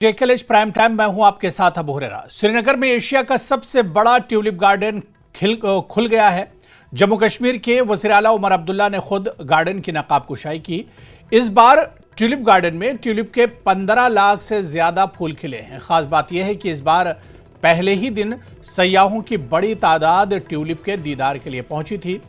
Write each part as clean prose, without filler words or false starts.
JKLH prime time मैं हूं आपके साथ अबू हुरैरा। श्रीनगर में एशिया का सबसे बड़ा ट्यूलिप गार्डन खुल गया है। जम्मू कश्मीर के वज़ीर आला उमर अब्दुल्ला ने खुद गार्डन की नकाबकुशाई की। इस बार ट्यूलिप गार्डन में ट्यूलिप के 15 लाख से ज्यादा फूल खिले हैं। खास बात यह है कि इस बार पहले ही दिन सयाहों की बड़ी तादाद ट्यूलिप के दीदार के लिए पहुंची थी।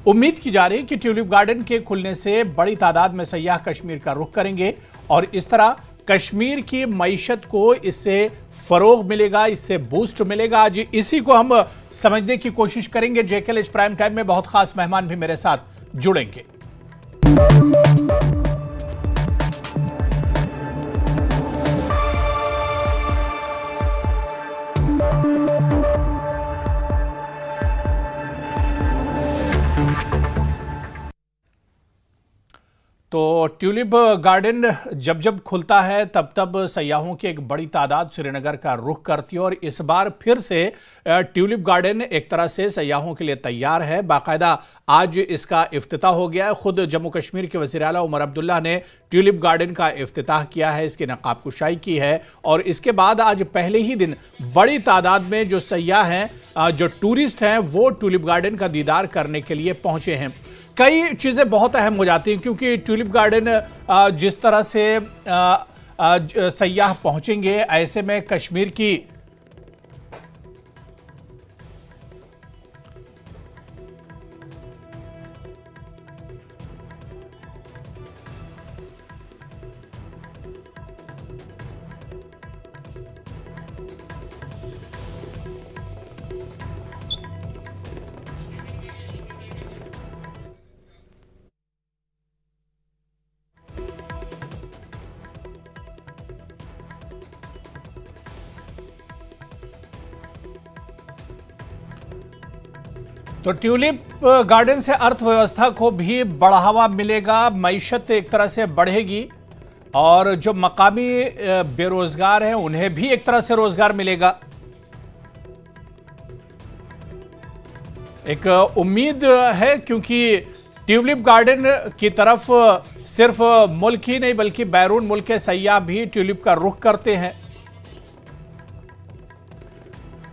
उम्मीद की जा रही है कि ट्यूलिप गार्डन के खुलने से बड़ी तादाद में सयाह कश्मीर का रुख करेंगे और इस तरह कश्मीर की मईशत को इससे फरोग मिलेगा, इससे बूस्ट मिलेगा। आज इसी को हम समझने की कोशिश करेंगे। जेकेएलएच प्राइम टाइम में बहुत खास मेहमान भी मेरे साथ जुड़ेंगे। तो ट्यूलिप गार्डन जब जब खुलता है तब तब सयाहों की एक बड़ी तादाद श्रीनगर का रुख करती है और इस बार फिर से ट्यूलिप गार्डन एक तरह से सयाहों के लिए तैयार है। बाकायदा आज इसका इफ्तिताह हो गया है। खुद जम्मू कश्मीर के वज़ीर आला उमर अब्दुल्ला ने ट्यूलिप गार्डन का इफ्तिताह किया है, इसकी नकाबकुशाई की है और इसके बाद आज पहले ही दिन बड़ी तादाद में जो सयाह हैं, जो टूरिस्ट हैं, वो ट्यूलिप गार्डन का दीदार करने के लिए पहुंचे हैं। कई चीज़ें बहुत अहम हो जाती हैं क्योंकि ट्यूलिप गार्डन जिस तरह से सयाह पहुंचेंगे, ऐसे में कश्मीर की तो ट्यूलिप गार्डन से अर्थव्यवस्था को भी बढ़ावा मिलेगा, मईशत एक तरह से बढ़ेगी और जो मकामी बेरोजगार हैं उन्हें भी एक तरह से रोजगार मिलेगा। एक उम्मीद है क्योंकि ट्यूलिप गार्डन की तरफ सिर्फ मुल्क ही नहीं बल्कि बैरून मुल्क के सयाह भी ट्यूलिप का रुख करते हैं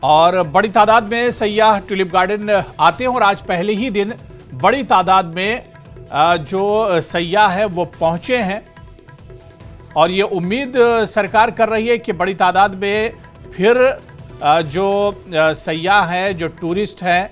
और बड़ी तादाद में सयाह ट्यूलिप गार्डन आते हैं और आज पहले ही दिन बड़ी तादाद में जो सयाह है वो पहुंचे हैं और ये उम्मीद सरकार कर रही है कि बड़ी तादाद में फिर जो सयाह हैं, जो टूरिस्ट हैं,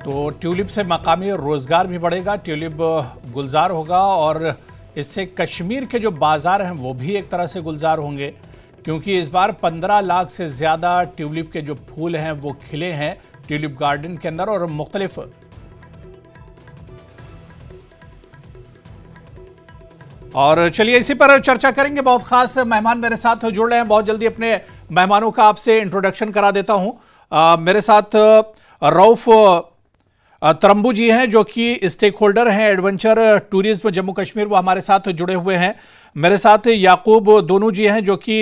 तो ट्यूलिप से मकामी रोजगार भी बढ़ेगा, ट्यूलिप गुलजार होगा और इससे कश्मीर के जो बाजार हैं वो भी एक तरह से गुलजार होंगे क्योंकि इस बार 15 लाख से ज़्यादा ट्यूलिप के जो फूल हैं वो खिले हैं ट्यूलिप गार्डन के अंदर और मुख्तलिफ और चलिए इसी पर चर्चा करेंगे। बहुत खास मेहमान मेरे साथ जुड़ रहे हैं। बहुत जल्दी अपने मेहमानों का आपसे इंट्रोडक्शन करा देता हूं। मेरे साथ रऊफ तरम्बू जी हैं जो कि स्टेक होल्डर हैं एडवेंचर टूरिज्म जम्मू कश्मीर, वो हमारे साथ जुड़े हुए हैं। मेरे साथ याकूब दोनू जी हैं जो कि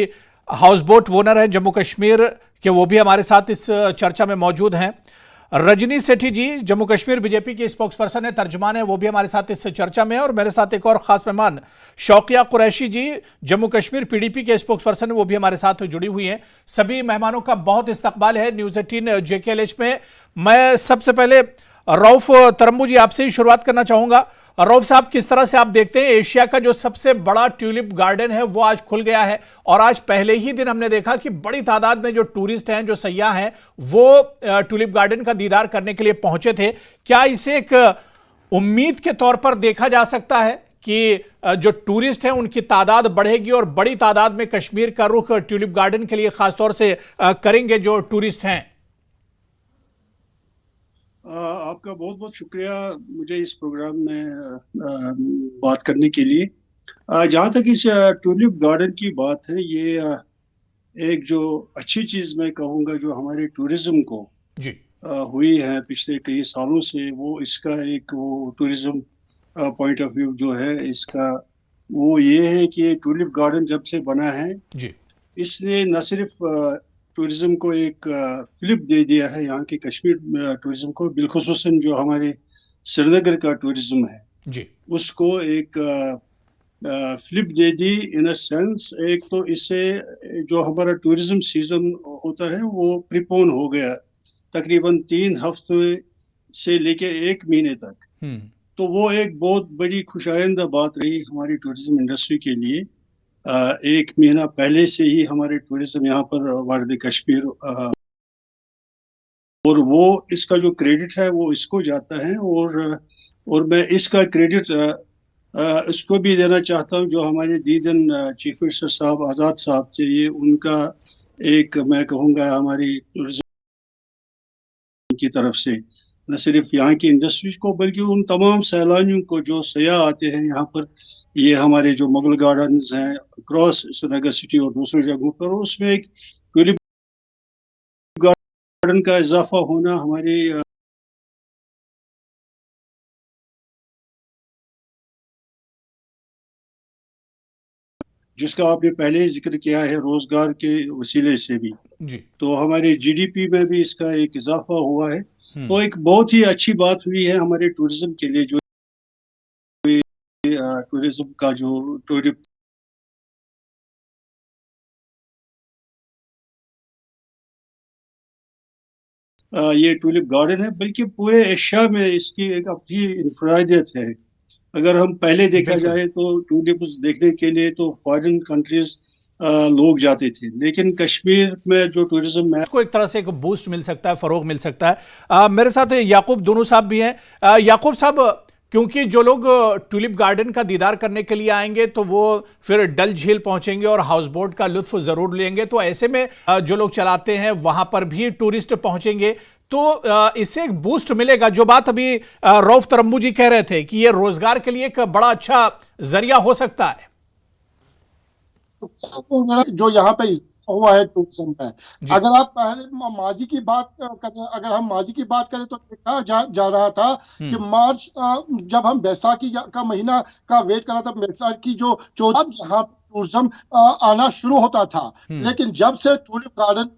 हाउस बोट ओनर हैं जम्मू कश्मीर के, वो भी हमारे साथ इस चर्चा में मौजूद हैं। रजनी सेठी जी जम्मू कश्मीर बीजेपी की स्पोक्स पर्सन है, तर्जुमान है, वो भी हमारे साथ इस चर्चा में है। और मेरे साथ एक और खास मेहमान शौकिया कुरैशी जी जम्मू कश्मीर पीडीपी के स्पोक्स पर्सन है, वो भी हमारे साथ जुड़ी हुई हैं। सभी मेहमानों का बहुत इस्तकबाल है न्यूज़ 18 जेकेएलएच में। मैं सबसे पहले रऊफ तरम्बू जी आपसे ही शुरुआत करना चाहूंगा। रऊफ साहब, किस तरह से आप देखते हैं एशिया का जो सबसे बड़ा ट्यूलिप गार्डन है वो आज खुल गया है और आज पहले ही दिन हमने देखा कि बड़ी तादाद में जो टूरिस्ट हैं, जो सयाह हैं, वो ट्यूलिप गार्डन का दीदार करने के लिए पहुंचे थे। क्या इसे एक उम्मीद के तौर पर देखा जा सकता है कि जो टूरिस्ट हैं उनकी तादाद बढ़ेगी और बड़ी तादाद में कश्मीर का रुख ट्यूलिप गार्डन के लिए खासतौर से करेंगे जो टूरिस्ट हैं? आपका बहुत बहुत शुक्रिया मुझे इस प्रोग्राम में बात करने के लिए। जहाँ तक इस ट्यूलिप गार्डन की बात है, ये एक जो अच्छी चीज़ मैं कहूँगा जो हमारे टूरिज्म को जी हुई है पिछले कई सालों से, वो इसका एक वो टूरिज्म पॉइंट ऑफ व्यू जो है इसका, वो ये है कि ये ट्यूलिप गार्डन जब से बना है जी इसने न सिर्फ टूरिज्म को एक फ्लिप दे दिया है यहाँ के कश्मीर टूरिज्म को, बिलखुसूसन जो हमारे श्रीनगर का टूरिज्म है जी उसको एक flip they the in a sense. एक तो इससे जो हमारा टूरिज्म सीजन होता है वो प्रिपोन हो गया तकरीबन 3 हफ्ते से लेके 1 महीने तक। तो वो एक बहुत बड़ी खुशाइंदा बात रही हमारी टूरिज्म इंडस्ट्री के लिए। 1 महीना पहले से ही हमारे टूरिज्म यहाँ पर वारद कश्मीर, और वो इसका जो क्रेडिट है वो इसको जाता है, और मैं इसका क्रेडिट इसको भी देना चाहता हूँ जो हमारे दीदन चीफ मिनिस्टर साहब आज़ाद साहब थे। ये उनका एक मैं कहूँगा हमारी टूरिज्म की तरफ से न सिर्फ यहाँ की इंडस्ट्रीज को बल्कि उन तमाम सैलानियों को जो सयाह आते हैं यहाँ पर, ये हमारे जो मुगल गार्डन्स हैं क्रॉस श्रीनगर सिटी और दूसरी जगहों पर, उसमें एक ट्यूलिप गार्डन का इजाफा होना हमारी जिसका आपने पहले ही जिक्र किया है रोजगार के वसीले से भी, जी तो हमारे जीडीपी में भी इसका एक इजाफा हुआ है। तो एक बहुत ही अच्छी बात हुई है हमारे टूरिज्म के लिए, जो टूरिज्म का जो टूरिप ये टूलिप गार्डन है, बल्कि पूरे एशिया में इसकी एक अपनी इनफरादियत है। अगर हम पहले देखा जाए तो टूलिप्स देखने के लिए तो फॉरेन कंट्रीज लोग जाते थे, लेकिन कश्मीर में जो टूरिज्म है को एक तरह से एक बूस्ट मिल सकता है, फरोग मिल सकता है। मेरे साथ याकूब दोनों साहब भी हैं। याकूब साहब, क्योंकि जो लोग ट्यूलिप गार्डन का दीदार करने के लिए आएंगे तो वो फिर डल झील पहुंचेंगे और हाउस बोट का लुत्फ जरूर लेंगे, तो ऐसे में जो लोग चलाते हैं वहां पर भी टूरिस्ट पहुंचेंगे, तो इससे एक बूस्ट मिलेगा। जो बात अभी रऊफ तरम्बू जी कह रहे थे कि ये रोजगार के लिए एक बड़ा अच्छा जरिया हो सकता है। जो यहाँ पे हुआ है टूरिज्म में, अगर आप पहले माजी की बात करें, अगर हम माजी की बात करें तो देखा जा रहा था कि मार्च जब हम बैसाखी का महीना का वेट कर रहा था, बैसाखी जो 14 यहाँ टूरिज्म आना शुरू होता था, लेकिन जब से ट्यूलिप गार्डन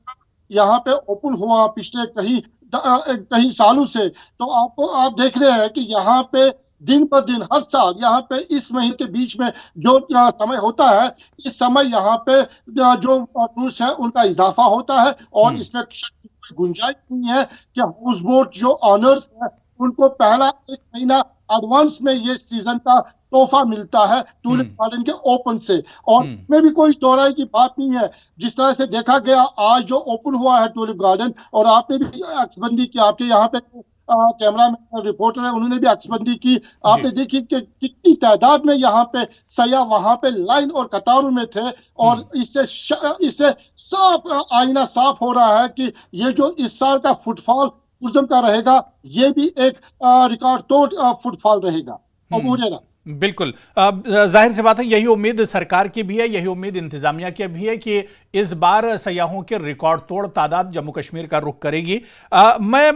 यहाँ पे ओपन हुआ पिछले कहीं सालों से, तो आप देख रहे हैं कि यहाँ पे दिन पर दिन हर साल यहाँ पे इस महीने के बीच में जो समय होता है, इस समय यहाँ पे जो टूरिस्ट है उनका इजाफा होता है, और इसमें कोई गुंजाइश नहीं है कि हाउस बोट जो ऑनर्स है उनको पहला 1 महीना एडवांस में ये सीजन का तोहफा मिलता है ट्यूलिप गार्डन के ओपन से, और में भी कोई दोहराई की बात नहीं है। जिस तरह से देखा गया आज जो ओपन हुआ है ट्यूलिप गार्डन, और आपने भी अक्सबंदी की, आपके यहाँ पे कैमरा में रिपोर्टर है उन्होंने भी अक्सबंदी की, आपने देखी कि कितनी तादाद में यहाँ पे सयाह वहां पे लाइन और कतारों में थे, और इससे साफ आईना साफ हो रहा है कि ये जो इस साल का फुटफॉल टूरिज्म का रहेगा ये भी एक रिकॉर्ड तोड़ फुटफॉल रहेगा। और बिल्कुल, जाहिर सी बात है, यही उम्मीद सरकार की भी है, यही उम्मीद इंतजामिया की भी है कि इस बार सयाहों के रिकॉर्ड तोड़ तादाद जम्मू कश्मीर का रुख करेगी। मैं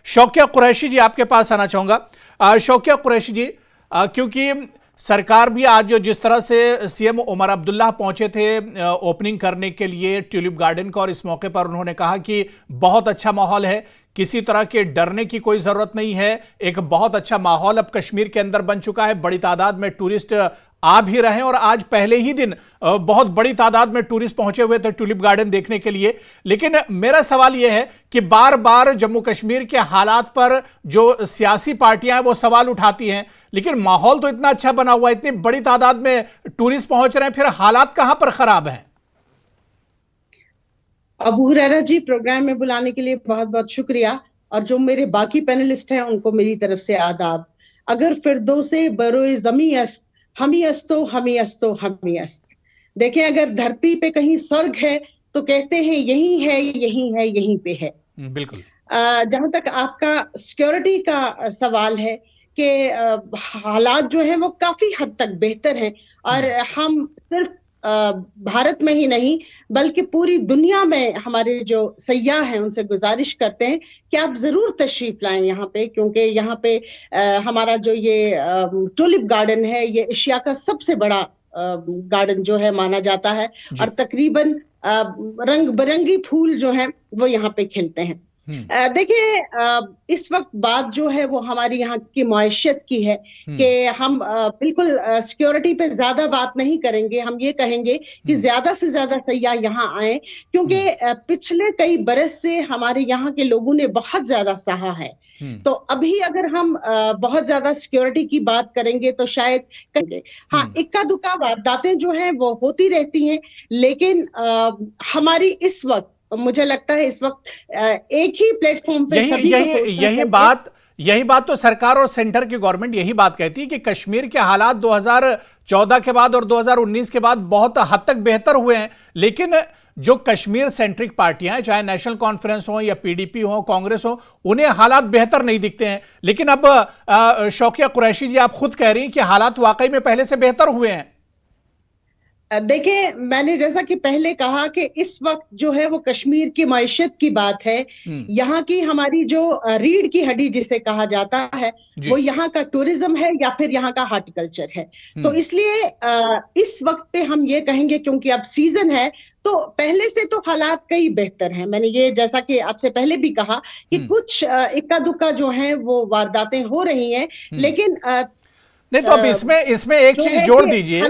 शौकिया कुरैशी जी आपके पास आना चाहूँगा। शौकिया कुरैशी जी, क्योंकि सरकार भी आज जिस तरह से सीएम उमर अब्दुल्ला पहुंचे थे ओपनिंग करने के लिए ट्यूलिप गार्डन का, और इस मौके पर उन्होंने कहा कि बहुत अच्छा माहौल है, किसी तरह के डरने की कोई जरूरत नहीं है, एक बहुत अच्छा माहौल अब कश्मीर के अंदर बन चुका है, बड़ी तादाद में टूरिस्ट आ भी रहे हैं, और आज पहले ही दिन बहुत बड़ी तादाद में टूरिस्ट पहुंचे हुए थे ट्यूलिप गार्डन देखने के लिए। लेकिन मेरा सवाल यह है कि बार बार जम्मू कश्मीर के हालात पर जो सियासी पार्टियां हैं वो सवाल उठाती हैं, लेकिन माहौल तो इतना अच्छा बना हुआ है, इतनी बड़ी तादाद में टूरिस्ट पहुंच रहे हैं, फिर हालात कहां पर खराब हैं? अबू हुरैरा जी, प्रोग्राम में बुलाने के लिए बहुत बहुत शुक्रिया, और जो मेरे बाकी पैनलिस्ट हैं उनको मेरी तरफ से आदाब। अगर फिरदौसे बरोए जमी अस्त, हमी अस्तो हमी अस्तो हमी अस्त। देखें, अगर धरती पे कहीं स्वर्ग है तो कहते हैं यही है, यही है, यहीं पे है। बिल्कुल। जहां तक आपका सिक्योरिटी का सवाल है कि हालात जो है वो काफी हद तक बेहतर हैं, और हम सिर्फ भारत में ही नहीं बल्कि पूरी दुनिया में हमारे जो सयाह हैं उनसे गुजारिश करते हैं कि आप जरूर तशरीफ लाएं यहाँ पे, क्योंकि यहाँ पे हमारा जो ये टुलिप गार्डन है ये एशिया का सबसे बड़ा गार्डन जो है माना जाता है, और तकरीबन रंग बिरंगी फूल जो हैं वो यहाँ पे खिलते हैं। देखिए, इस वक्त बात जो है वो हमारी यहाँ की मईशत की है कि हम बिल्कुल सिक्योरिटी पे ज्यादा बात नहीं करेंगे। हम ये कहेंगे कि ज्यादा से ज्यादा सयाह यहाँ आए, क्योंकि पिछले कई बरस से हमारे यहाँ के लोगों ने बहुत ज्यादा सहा है। तो अभी अगर हम बहुत ज्यादा सिक्योरिटी की बात करेंगे तो शायद कहेंगे, हाँ, इक्का दुक्का वारदातें जो हैं वो होती रहती हैं, लेकिन हमारी इस वक्त मुझे लगता है इस वक्त एक ही प्लेटफॉर्म पे यही बात तो सरकार और सेंटर की गवर्नमेंट यही बात कहती है कि कश्मीर के हालात 2014 के बाद और 2019 के बाद बहुत हद तक बेहतर हुए हैं, लेकिन जो कश्मीर सेंट्रिक पार्टियां हैं, चाहे नेशनल कॉन्फ्रेंस हो या पीडीपी हो, कांग्रेस हो, उन्हें हालात बेहतर नहीं दिखते हैं। लेकिन अब शौकिया कुरैशी जी, आप खुद कह रही हैं कि हालात वाकई में पहले से बेहतर हुए हैं। देखिए, मैंने जैसा कि पहले कहा कि इस वक्त जो है वो कश्मीर की मईशत की बात है। यहाँ की हमारी जो रीढ़ की हड्डी जिसे कहा जाता है वो यहाँ का टूरिज्म है या फिर यहाँ का हॉर्टिकल्चर है। तो इसलिए इस वक्त पे हम ये कहेंगे, क्योंकि अब सीजन है, तो पहले से तो हालात कई बेहतर हैं। मैंने ये जैसा कि आपसे पहले भी कहा कि कुछ इक्का दुक्का जो हैं वो वारदातें हो रही हैं, लेकिन नहीं तो अब इसमें एक चीज जोड़ दीजिए,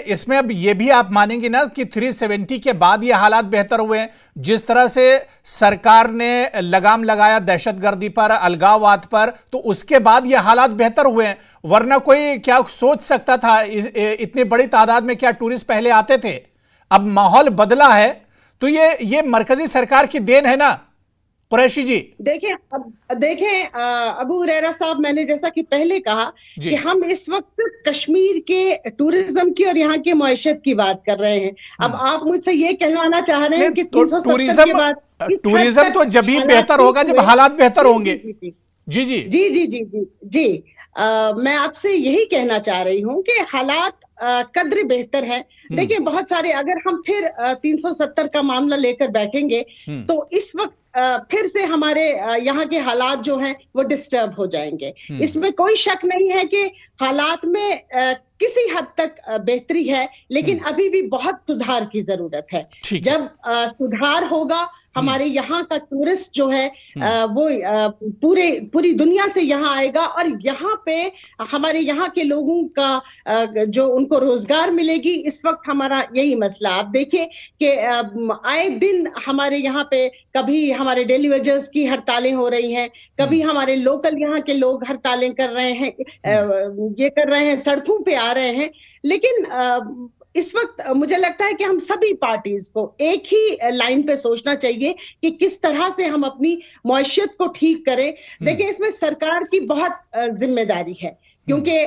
इसमें अब ये भी आप मानेंगे ना कि 370 के बाद ये हालात बेहतर हुए हैं। जिस तरह से सरकार ने लगाम लगाया दहशतगर्दी पर, अलगाववाद पर, तो उसके बाद ये हालात बेहतर हुए हैं। वरना कोई क्या सोच सकता था इतनी बड़ी तादाद में क्या टूरिस्ट पहले आते थे? अब माहौल बदला है, तो ये मरकजी सरकार की देन है ना कुरैशी जी। देखें अबू हुरैरा साहब, मैंने जैसा कि पहले कहा कि हम इस वक्त कश्मीर के टूरिज्म की और यहाँ की मईशत की बात कर रहे हैं। अब आप मुझसे ये कहवाना चाह रहे हैं कि 370 के बाद टूरिज्म तो जब ही बेहतर होगा जब हालात बेहतर होंगे। जी जी जी जी जी जी जी मैं आपसे यही कहना चाह रही हूँ कि हालात कद्र बेहतर है। देखिए, बहुत सारे, अगर हम फिर 370 का मामला लेकर बैठेंगे तो इस वक्त फिर से हमारे यहाँ के हालात जो हैं वो डिस्टर्ब हो जाएंगे। इसमें कोई शक नहीं है कि हालात में किसी हद तक बेहतरी है, लेकिन अभी भी बहुत सुधार की जरूरत है। जब सुधार होगा, हमारे यहाँ का टूरिस्ट जो है वो पूरी दुनिया से यहाँ आएगा, और यहाँ पे हमारे यहाँ के लोगों का जो उनको रोजगार मिलेगी। इस वक्त हमारा यही मसला, आप देखिए कि आए दिन हमारे यहाँ पे कभी हमारे डेली वेजर्स की हड़तालें हो रही हैं, कभी हमारे लोकल यहाँ के लोग हड़तालें कर रहे हैं, ये कर रहे हैं, सड़कों पे आ रहे हैं। लेकिन इस वक्त मुझे लगता है कि हम सभी पार्टीज को एक ही लाइन पे सोचना चाहिए कि किस तरह से हम अपनी मईशत को ठीक करें। देखिए, इसमें सरकार की बहुत जिम्मेदारी है, क्योंकि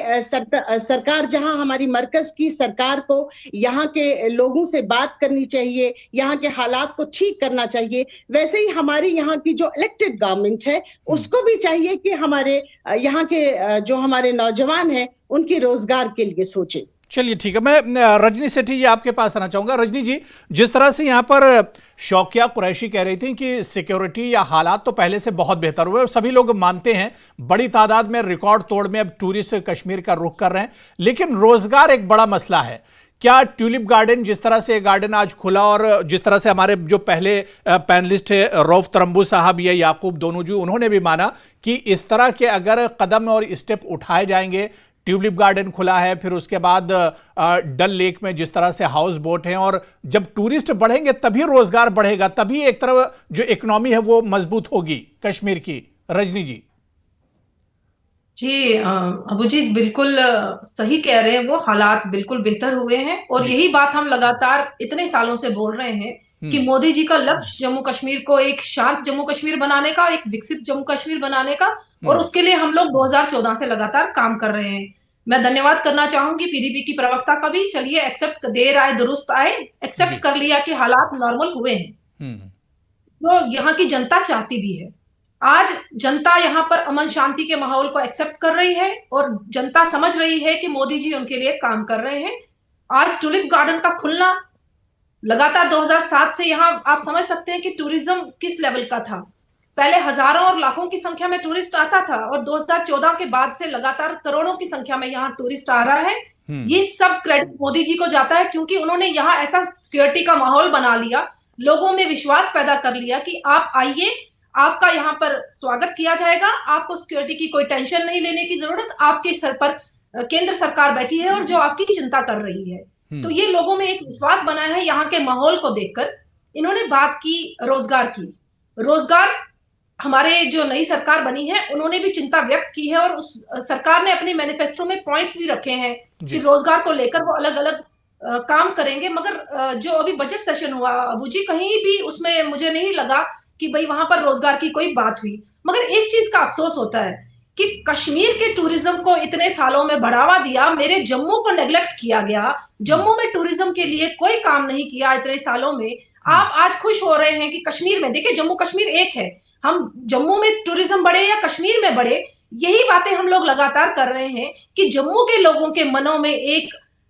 सरकार जहां हमारी मरकज की सरकार को यहाँ के लोगों से बात करनी चाहिए, यहाँ के हालात को ठीक करना चाहिए, वैसे ही हमारी यहाँ की जो इलेक्टेड गवर्नमेंट है उसको भी चाहिए कि हमारे यहाँ के जो हमारे नौजवान हैं उनके रोजगार के लिए सोचे। चलिए ठीक है, मैं रजनी सेठी जी आपके पास आना चाहूंगा। रजनी जी, जिस तरह से यहाँ पर शौकिया कुरैशी कह रही थी कि सिक्योरिटी या हालात तो पहले से बहुत बेहतर हुए, और सभी लोग मानते हैं, बड़ी तादाद में रिकॉर्ड तोड़ में अब टूरिस्ट कश्मीर का रुख कर रहे हैं, लेकिन रोजगार एक बड़ा मसला है। क्या ट्यूलिप गार्डन, जिस तरह से गार्डन आज खुला, और जिस तरह से हमारे जो पहले पैनलिस्ट है रऊफ तरम्बू साहब या याकूब दोनों जी, उन्होंने भी माना कि इस तरह के अगर कदम और स्टेप उठाए जाएंगे, ट्यूलिप गार्डन खुला है, फिर उसके बाद डल लेक में जिस तरह से हाउस बोट हैं, और जब टूरिस्ट बढ़ेंगे तभी रोजगार बढ़ेगा, तभी एक तरफ जो इकोनॉमी है वो मजबूत होगी कश्मीर की। रजनी जी। जी अबू जी बिल्कुल सही कह रहे हैं, वो हालात बिल्कुल बेहतर हुए हैं, और यही बात हम लगातार इतने सालों से बोल रहे हैं कि मोदी जी का लक्ष्य जम्मू कश्मीर को एक शांत जम्मू कश्मीर बनाने का, एक विकसित जम्मू कश्मीर बनाने का, और उसके लिए हम लोग 2014 से लगातार काम कर रहे हैं। मैं धन्यवाद करना चाहूंगी पीडीपी की प्रवक्ता का भी। चलिए, एक्सेप्ट, देर आए दुरुस्त आए, एक्सेप्ट कर लिया कि हालात नॉर्मल हुए हैं, तो यहाँ की जनता चाहती भी है। आज जनता यहाँ पर अमन शांति के माहौल को एक्सेप्ट कर रही है और जनता समझ रही है कि मोदी जी उनके लिए काम कर रहे हैं। आज टूलिप गार्डन का खुलना लगातार 2007 से, यहाँ आप समझ सकते हैं कि टूरिज्म किस लेवल का था। पहले हजारों और लाखों की संख्या में टूरिस्ट आता था और 2014 के बाद से लगातार करोड़ों की संख्या में यहाँ टूरिस्ट आ रहा है। ये सब क्रेडिट मोदी जी को जाता है, क्योंकि उन्होंने यहाँ ऐसा सिक्योरिटी का माहौल बना लिया, लोगों में विश्वास पैदा कर लिया कि आप आइए, आपका यहाँ पर स्वागत किया जाएगा, आपको सिक्योरिटी की कोई टेंशन नहीं लेने की जरूरत, आपके सर पर केंद्र सरकार बैठी है और जो आपकी चिंता कर रही है। तो ये लोगों में एक विश्वास बना है। यहाँ के माहौल को देखकर इन्होंने बात की रोजगार की। रोजगार, हमारे जो नई सरकार बनी है उन्होंने भी चिंता व्यक्त की है और उस सरकार ने अपने मैनिफेस्टो में पॉइंट्स भी रखे हैं कि रोजगार को लेकर वो अलग अलग काम करेंगे। मगर जो अभी बजट सेशन हुआ अबू जी, कहीं भी उसमें मुझे नहीं लगा कि भाई वहां पर रोजगार की कोई बात हुई। मगर एक चीज का अफसोस होता है कि कश्मीर के टूरिज्म को इतने सालों में बढ़ावा दिया, मेरे जम्मू को नेग्लेक्ट किया गया। जम्मू में टूरिज्म के लिए कोई काम नहीं किया इतने सालों में। आप आज खुश हो रहे हैं कि कश्मीर में, देखिए जम्मू कश्मीर एक है, हम जम्मू में टूरिज्म बढ़े या कश्मीर में बढ़े, यही बातें हम लोग लगातार कर रहे हैं कि जम्मू के लोगों के मनों में एक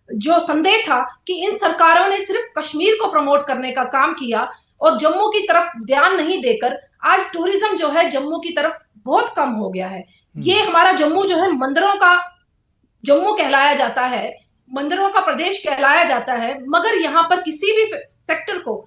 जो संदेह था कि इन सरकारों ने सिर्फ कश्मीर को प्रमोट करने का काम किया और जम्मू की तरफ ध्यान नहीं देकर आज टूरिज्म जो है जम्मू की तरफ बहुत कम हो गया है। ये हमारा जम्मू जो है मंदिरों का जम्मू कहलाया जाता है, मंदिरों का प्रदेश कहलाया जाता है, मगर यहाँ पर किसी भी सेक्टर को,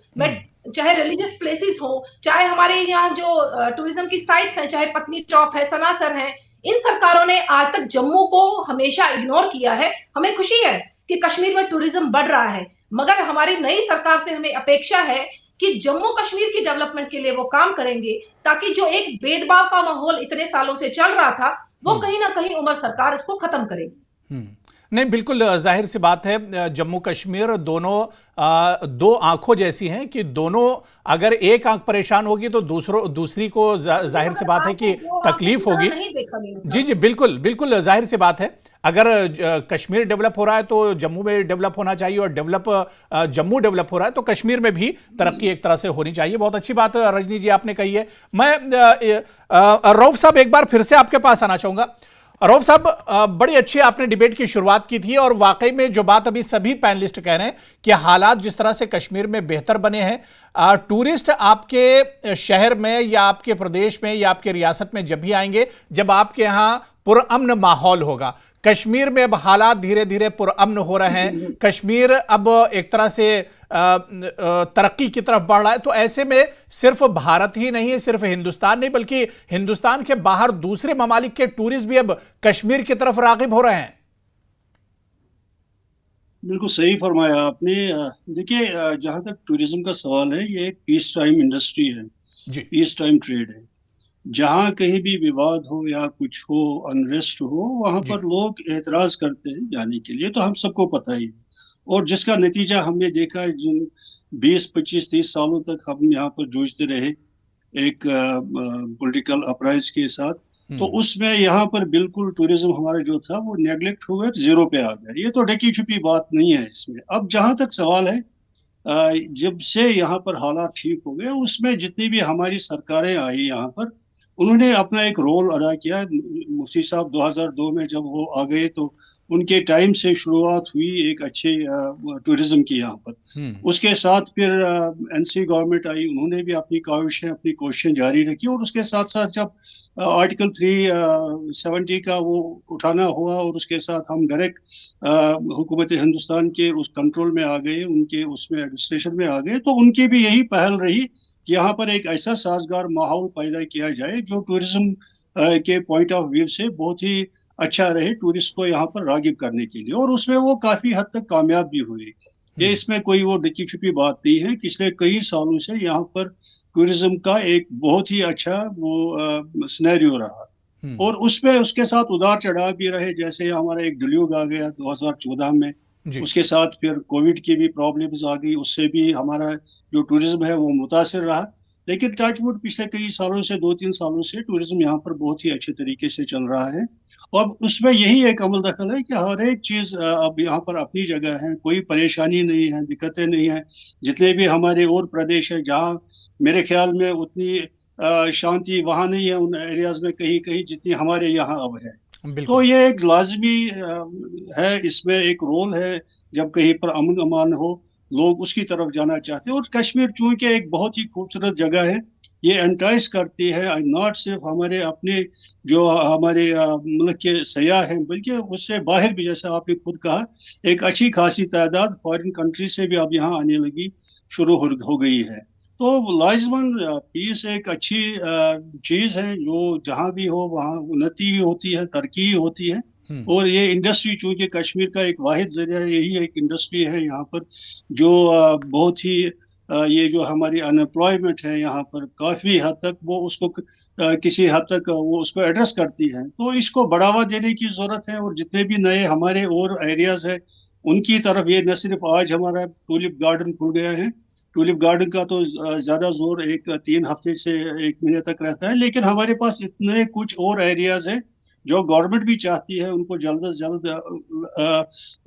चाहे रिलीजियस प्लेसेस हो, चाहे हमारे यहाँ जो टूरिज्म की साइट्स हैं, चाहे पत्नी टॉप है, सनासर है, इन सरकारों ने आज तक जम्मू को हमेशा इग्नोर किया है। हमें खुशी है कि कश्मीर में टूरिज्म बढ़ रहा है, मगर हमारी नई सरकार से हमें अपेक्षा है कि जम्मू कश्मीर की डेवलपमेंट के लिए वो काम करेंगे, ताकि जो एक भेदभाव का माहौल इतने सालों से चल रहा था वो कहीं ना कहीं उमर सरकार इसको खत्म करेगी। नहीं, बिल्कुल जाहिर सी बात है, जम्मू कश्मीर दोनों दो आंखों जैसी हैं कि दोनों, अगर एक आंख परेशान होगी तो दूसरी को जाहिर सी बात है कि तकलीफ होगी। जी जी, बिल्कुल बिल्कुल जाहिर सी बात है। अगर कश्मीर डेवलप हो रहा है तो जम्मू में डेवलप होना चाहिए, और जम्मू डेवलप हो रहा है तो कश्मीर में भी तरक्की एक तरह से होनी चाहिए। बहुत अच्छी बात रजनी जी आपने कही है। मैं रऊफ साहब एक बार फिर से आपके पास आना चाहूंगा। रऊफ साहब, बड़ी अच्छी आपने डिबेट की शुरुआत की थी और वाकई में जो बात अभी सभी पैनलिस्ट कह रहे हैं कि हालात जिस तरह से कश्मीर में बेहतर बने हैं, टूरिस्ट आपके शहर में या आपके प्रदेश में या आपके रियासत में जब भी आएंगे जब आपके यहाँ पुरअमन माहौल होगा। कश्मीर में अब हालात धीरे धीरे पुरअमन हो रहे हैं, कश्मीर अब एक तरह से तरक्की की तरफ बढ़ रहा है। तो ऐसे में सिर्फ भारत ही नहीं है, सिर्फ हिंदुस्तान नहीं, बल्कि हिंदुस्तान के बाहर दूसरे ममालिक के टूरिस्ट भी अब कश्मीर की तरफ रागिब हो रहे हैं। बिल्कुल सही फरमाया आपने। देखिए, जहां तक टूरिज्म का सवाल है, ये एक पीस टाइम इंडस्ट्री है, पीस टाइम ट्रेड है। जहां कहीं भी विवाद हो या कुछ हो, अनरेस्ट हो, वहां पर लोग एतराज करते हैं जाने के लिए, तो हम सबको पता ही है। और जिसका नतीजा हमने देखा है, जिन 20, 25, 30 सालों तक हम यहाँ पर जूझते रहे एक पॉलिटिकल अपराइज के साथ, तो उसमें यहाँ पर बिल्कुल टूरिज्म हमारा जो था वो नेग्लेक्ट हो गया, जीरो पे आ गया। ये तो ढकी छुपी बात नहीं है इसमें। अब जहां तक सवाल है, जब से यहाँ पर हालात ठीक हो गए, उसमें जितनी भी हमारी सरकारें आई यहाँ पर, उन्होंने अपना एक रोल अदा किया। मुफ्ती साहब 2002 में जब वो आ गए तो उनके टाइम से शुरुआत हुई एक अच्छे टूरिज्म की यहाँ पर। उसके साथ फिर एनसी गवर्नमेंट आई, उन्होंने भी अपनी काविशें, अपनी कोशिशें जारी रखी। और उसके साथ साथ जब आर्टिकल 370 का वो उठाना हुआ और उसके साथ हम डायरेक्ट हुकूमत हिंदुस्तान के उस कंट्रोल में आ गए, उनके उसमें एडमिनिस्ट्रेशन में आ गए, तो उनकी भी यही पहल रही कि यहाँ पर एक ऐसा साजगार माहौल पैदा किया जाए जो टूरिज्म के पॉइंट ऑफ व्यू से बहुत ही अच्छा रहे टूरिस्ट को यहाँ पर रागिब करने के लिए। और उसमें वो काफी हद तक कामयाब भी हुए। ये इसमें कोई वो ढकी छुपी बात नहीं है। पिछले कई सालों से यहाँ पर टूरिज्म का एक बहुत ही अच्छा वो सिनेरियो रहा, और उसमें उसके साथ उतार चढ़ाव भी रहे। जैसे हमारा एक डिल्यूग आ गया 2014 में, उसके साथ फिर कोविड की भी प्रॉब्लम्स आ गई, उससे भी हमारा जो टूरिज्म है वो मुतासिर रहा। लेकिन टचवुड पिछले कई सालों से 2-3 सालों से टूरिज्म यहाँ पर बहुत ही अच्छे तरीके से चल रहा है। अब उसमें यही एक अमल दखल है कि हर एक चीज अब यहाँ पर अपनी जगह है, कोई परेशानी नहीं है, दिक्कतें नहीं है। जितने भी हमारे और प्रदेश है जहाँ मेरे ख्याल में उतनी शांति वहाँ नहीं है उन एरियाज में कहीं कहीं जितनी हमारे यहाँ अब है। तो ये एक लाजमी है, इसमें एक रोल है, जब कहीं पर अमन अमान हो लोग उसकी तरफ जाना चाहते हैं। और कश्मीर चूंकि एक बहुत ही खूबसूरत जगह है, ये एंटाइज करती है नॉट सिर्फ हमारे अपने जो हमारे मुल्क के सयाह हैं, बल्कि उससे बाहर भी, जैसा आपने खुद कहा, एक अच्छी खासी तादाद फॉरेन कंट्री से भी अब यहाँ आने लगी शुरू हो गई है। तो लाजमन पीस एक अच्छी चीज है, जो जहाँ भी हो वहाँ उन्नति भी होती है, तरक्की होती है। और ये इंडस्ट्री चूंकि कश्मीर का एक वाहिद जरिया यही एक इंडस्ट्री है यहाँ पर, जो बहुत ही ये जो हमारी अनएम्प्लॉयमेंट है यहाँ पर काफी हद तक वो उसको किसी हद तक वो उसको एड्रेस करती है। तो इसको बढ़ावा देने की जरूरत है। और जितने भी नए हमारे और एरियाज है उनकी तरफ, ये न सिर्फ आज हमारा टूलिप गार्डन खुल गया है, टूलिप गार्डन का तो ज्यादा जोर 3 हफ्ते से 1 महीने तक रहता है, लेकिन हमारे पास इतने कुछ और एरियाज है जो गवर्नमेंट भी चाहती है उनको जल्द से जल्द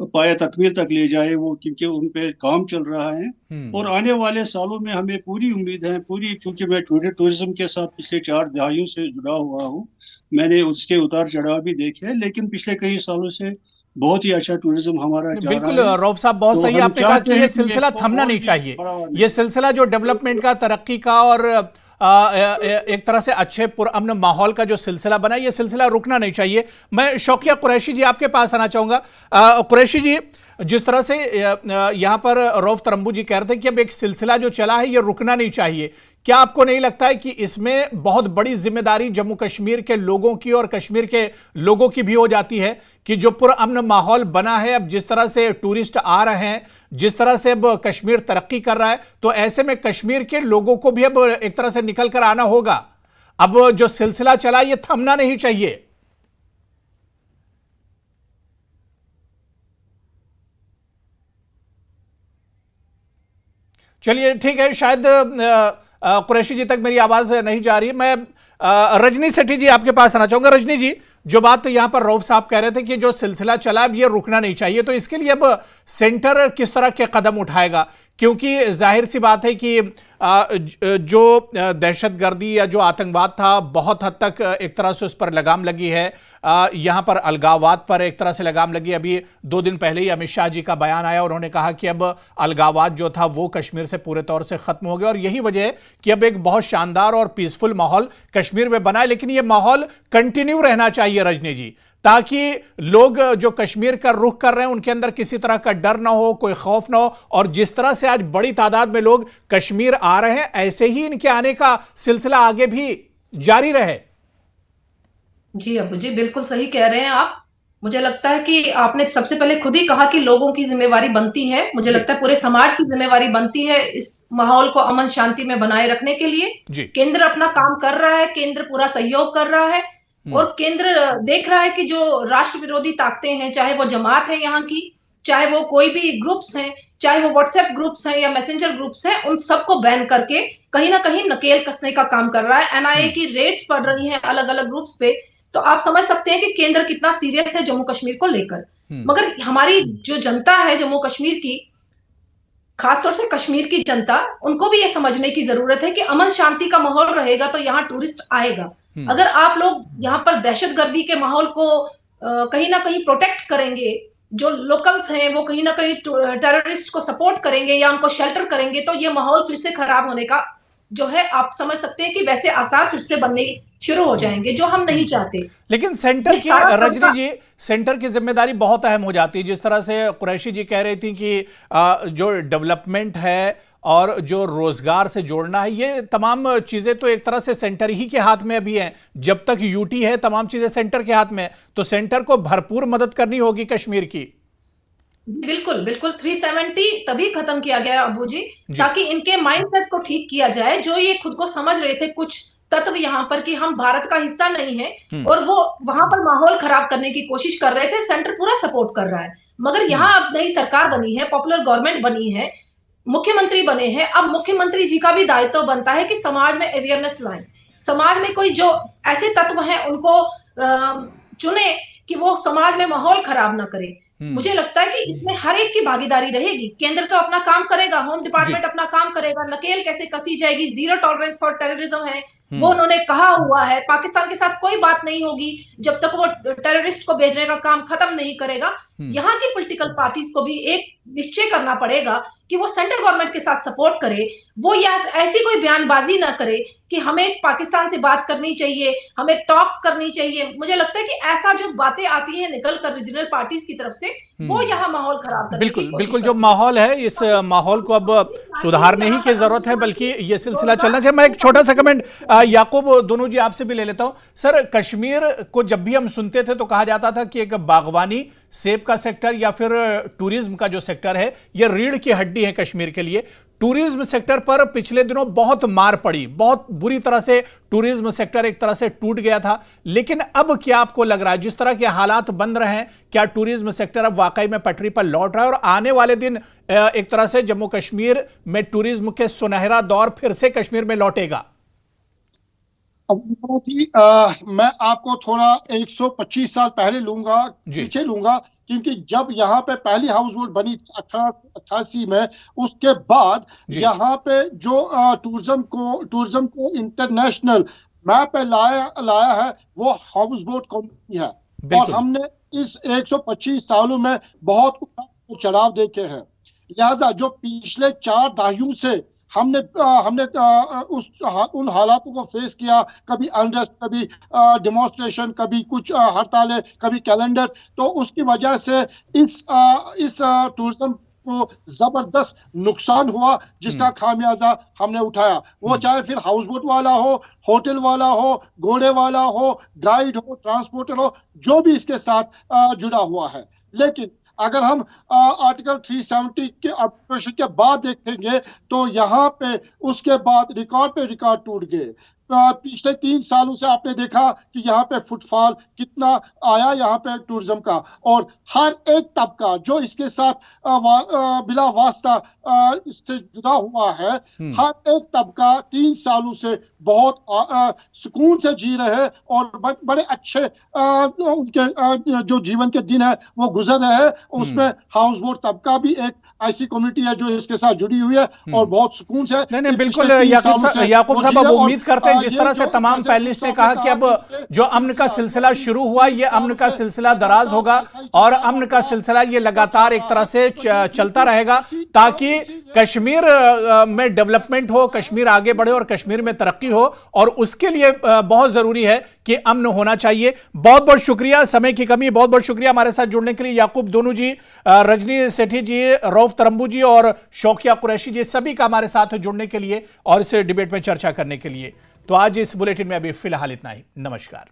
पाया तकमील तक ले जाए वो, क्योंकि उन पे काम चल रहा है। और आने वाले सालों में हमें पूरी उम्मीद है, क्योंकि मैं टूरिज्म के साथ पिछले 4 दहाइयों से जुड़ा हुआ हूँ, मैंने उसके उतार चढ़ाव भी देखे हैं, लेकिन पिछले कई सालों से बहुत ही अच्छा टूरिज्म हमारा जा बिल्कुल रहा है। रऊफ साहब, बहुत सही आपने कहा कि ये सिलसिला थमना नहीं चाहिए। ये सिलसिला जो डेवलपमेंट का, तरक्की का और एक तरह से अच्छे पुरअमन माहौल का जो सिलसिला बना, ये सिलसिला रुकना नहीं चाहिए। मैं शौकिया कुरैशी जी आपके पास आना चाहूंगा। कुरैशी जी, जिस तरह से यहाँ पर रऊफ तरम्बू जी कह रहे थे कि अब एक सिलसिला जो चला है ये रुकना नहीं चाहिए, क्या आपको नहीं लगता है कि इसमें बहुत बड़ी जिम्मेदारी जम्मू कश्मीर के लोगों की और कश्मीर के लोगों की भी हो जाती है कि जो पुरअमन माहौल बना है, अब जिस तरह से टूरिस्ट आ रहे हैं, जिस तरह से अब कश्मीर तरक्की कर रहा है, तो ऐसे में कश्मीर के लोगों को भी अब एक तरह से निकल कर आना होगा। अब जो सिलसिला चला ये थमना नहीं चाहिए। चलिए ठीक है, शायद कुरैशी जी तक मेरी आवाज नहीं जा रही है। मैं रजनी सेठी जी आपके पास आना चाहूंगा। रजनी जी, जो बात यहां पर रऊफ साहब कह रहे थे कि जो सिलसिला चला अब ये रुकना नहीं चाहिए, तो इसके लिए अब सेंटर किस तरह के कदम उठाएगा? क्योंकि जाहिर सी बात है कि जो दहशतगर्दी या जो आतंकवाद था बहुत हद तक एक तरह से उस पर लगाम लगी है, यहाँ पर अलगाववाद पर एक तरह से लगाम लगी। अभी 2 दिन पहले ही अमित शाह जी का बयान आया, उन्होंने कहा कि अब अलगाववाद जो था वो कश्मीर से पूरे तौर से खत्म हो गया और यही वजह है कि अब एक बहुत शानदार और पीसफुल माहौल कश्मीर में बना है। लेकिन ये माहौल कंटिन्यू रहना चाहिए रजनी जी, ताकि लोग जो कश्मीर का रुख कर रहे हैं उनके अंदर किसी तरह का डर ना हो, कोई खौफ ना हो, और जिस तरह से आज बड़ी तादाद में लोग कश्मीर आ रहे हैं ऐसे ही इनके आने का सिलसिला आगे भी जारी रहे। जी अबू जी, बिल्कुल सही कह रहे हैं आप। मुझे लगता है कि आपने सबसे पहले खुद ही कहा कि लोगों की जिम्मेवारी बनती है, मुझे लगता है पूरे समाज की जिम्मेवारी बनती है इस माहौल को अमन शांति में बनाए रखने के लिए। केंद्र अपना काम कर रहा है, केंद्र पूरा सहयोग कर रहा है और केंद्र देख रहा है कि जो राष्ट्र विरोधी ताकतें हैं, चाहे वो जमात है यहाँ की, चाहे वो कोई भी ग्रुप्स हैं, चाहे वो व्हाट्सएप ग्रुप्स हैं या मैसेंजर ग्रुप्स हैं, उन सबको बैन करके कहीं ना कहीं नकेल कसने का काम कर रहा है। एनआईए की रेड्स पड़ रही हैं अलग अलग ग्रुप्स पे, तो आप समझ सकते हैं कि केंद्र कितना सीरियस है जम्मू कश्मीर को लेकर। मगर हमारी जो जनता है जम्मू कश्मीर की, खासतौर से कश्मीर की जनता, उनको भी ये समझने की जरूरत है कि अमन शांति का माहौल रहेगा तो यहाँ टूरिस्ट आएगा। अगर आप लोग यहाँ पर दहशतगर्दी के माहौल को कहीं ना कहीं प्रोटेक्ट करेंगे, जो लोकल्स हैं वो कहीं ना कहीं टेररिस्ट को सपोर्ट करेंगे या उनको शेल्टर करेंगे, तो ये माहौल फिर से खराब होने का जो है आप समझ सकते हैं कि वैसे आसार फिर से बनने शुरू हो जाएंगे, जो हम नहीं चाहते। लेकिन सेंटर की, रजनी जी, सेंटर की जिम्मेदारी बहुत अहम हो जाती है। जिस तरह से कुरैशी जी कह रही थी कि जो डेवलपमेंट है और जो रोजगार से जोड़ना है, ये तमाम चीजें तो एक तरह से सेंटर ही के हाथ में अभी हैं। जब तक यूटी है तमाम चीजें सेंटर के हाथ में, तो सेंटर को भरपूर मदद करनी होगी कश्मीर की। बिल्कुल बिल्कुल, 370 तभी खत्म किया गया अबू जी, ताकि इनके माइंडसेट को ठीक किया जाए। जो ये खुद को समझ रहे थे कुछ तत्व यहाँ पर कि हम भारत का हिस्सा नहीं है और वो वहां पर माहौल खराब करने की कोशिश कर रहे थे, सेंटर पूरा सपोर्ट कर रहा है। मगर यहाँ अब नई सरकार बनी है, पॉपुलर गवर्नमेंट बनी है, मुख्यमंत्री बने हैं, अब मुख्यमंत्री जी का भी दायित्व बनता है कि समाज में अवेयरनेस लाएं, समाज में कोई जो ऐसे तत्व हैं उनको चुने कि वो समाज में माहौल खराब ना करे। मुझे लगता है कि इसमें हर एक की भागीदारी रहेगी। केंद्र तो अपना काम करेगा, होम डिपार्टमेंट अपना काम करेगा, नकेल कैसे कसी जाएगी, जीरो टॉलरेंस फॉर टेररिज्म है, वो उन्होंने कहा हुआ है। पाकिस्तान के साथ कोई बात नहीं होगी जब तक वो टेररिस्ट को भेजने का काम खत्म नहीं करेगा। यहाँ की पॉलिटिकल पार्टीज को भी एक निश्चय करना पड़ेगा कि वो सेंट्रल गवर्नमेंट के साथ सपोर्ट करे, वो या ऐसी कोई बयानबाजी ना करे कि हमें पाकिस्तान से बात करनी चाहिए, हमें टॉक करनी चाहिए। मुझे लगता है कि ऐसा जो बातें आती हैं निकल कर रीजनल पार्टीज की तरफ से, वो यहाँ माहौल खराब करने बिल्कुल बिल्कुल जो माहौल है, इस माहौल को अब सुधारने ही की जरूरत है, बल्कि ये सिलसिला चलना चाहिए। मैं एक छोटा सा कमेंट याकूब दोनों जी आपसे भी ले लेता हूं। सर, कश्मीर को जब भी हम सुनते थे तो कहा जाता था कि एक बागवानी, सेब का सेक्टर या फिर टूरिज्म का जो सेक्टर है, ये रीढ़ की हड्डी है कश्मीर के लिए। टूरिज्म सेक्टर पर पिछले दिनों बहुत मार पड़ी, बहुत बुरी तरह से टूरिज्म सेक्टर एक तरह से टूट गया था। लेकिन अब क्या आपको लग रहा है, जिस तरह के हालात बन रहे हैं, क्या टूरिज्म सेक्टर अब वाकई में पटरी पर लौट रहा है और आने वाले दिन एक तरह से जम्मू कश्मीर में टूरिज्म के सुनहरा दौर फिर से कश्मीर में लौटेगा? जी, मैं आपको थोड़ा 125 साल पहले लूंगा, पीछे लूंगा, क्योंकि जब यहाँ पे पहली हाउस बोट बनी 1888 में, उसके बाद यहाँ पे जो टूरिज्म को इंटरनेशनल मैप पे लाया है वो हाउस बोट कंपनी है। और हमने इस 125 सालों में बहुत चढ़ाव देखे हैं। लिहाजा जो पिछले 4 दहाइयों से हमने उन हालातों को फेस किया, कभी अनरेस्ट, कभी डेमोन्स्ट्रेशन, कभी कुछ हड़तालें, कभी कैलेंडर, तो उसकी वजह से इस टूरिज्म को जबरदस्त नुकसान हुआ, जिसका खामियाजा हमने उठाया। वो चाहे फिर हाउस बोट वाला हो, होटल वाला हो, घोड़े वाला हो, गाइड हो, ट्रांसपोर्टर हो, जो भी इसके साथ जुड़ा हुआ है। लेकिन अगर हम आर्टिकल 370 के ऑपरेशन के बाद देखेंगे तो यहाँ पे उसके बाद रिकॉर्ड पे रिकॉर्ड टूट गए। पिछले 3 सालों से आपने देखा कि यहाँ पे फुटफॉल कितना आया यहाँ पे टूरिज्म का, और हर एक तबका जो इसके साथ बिला वास्ता इससे जुड़ा हुआ है, हर एक तबका 3 सालों से बहुत सुकून से जी रहे हैं और बड़े अच्छे उनके जो जीवन के दिन है वो गुजर रहे हैं। उसमें हाउस बोट तबका भी एक ऐसी कम्युनिटी है जो इसके साथ जुड़ी हुई है और बहुत सुकून से। नहीं बिल्कुल याकूब साहब, अब उम्मीद करते हैं जिस तरह से तमाम पैनलिस्ट ने कहा कि अब जो अमन का सिलसिला शुरू हुआ, ये अमन का सिलसिला दराज होगा और अमन का सिलसिला ये लगातार एक तरह से चलता रहेगा, ताकि कश्मीर में डेवलपमेंट हो, कश्मीर आगे बढ़े और कश्मीर में तरक्की हो, और उसके लिए बहुत जरूरी है कि अमन होना चाहिए। बहुत बहुत शुक्रिया, समय की कमी, बहुत बहुत शुक्रिया हमारे साथ जुड़ने के लिए याकूब दोनों जी, रजनी सेठी जी, रऊफ तरम्बू जी और शौकिया कुरैशी जी, सभी का हमारे साथ जुड़ने के लिए और इस डिबेट में चर्चा करने के लिए। तो आज इस बुलेटिन में अभी फिलहाल इतना ही। नमस्कार।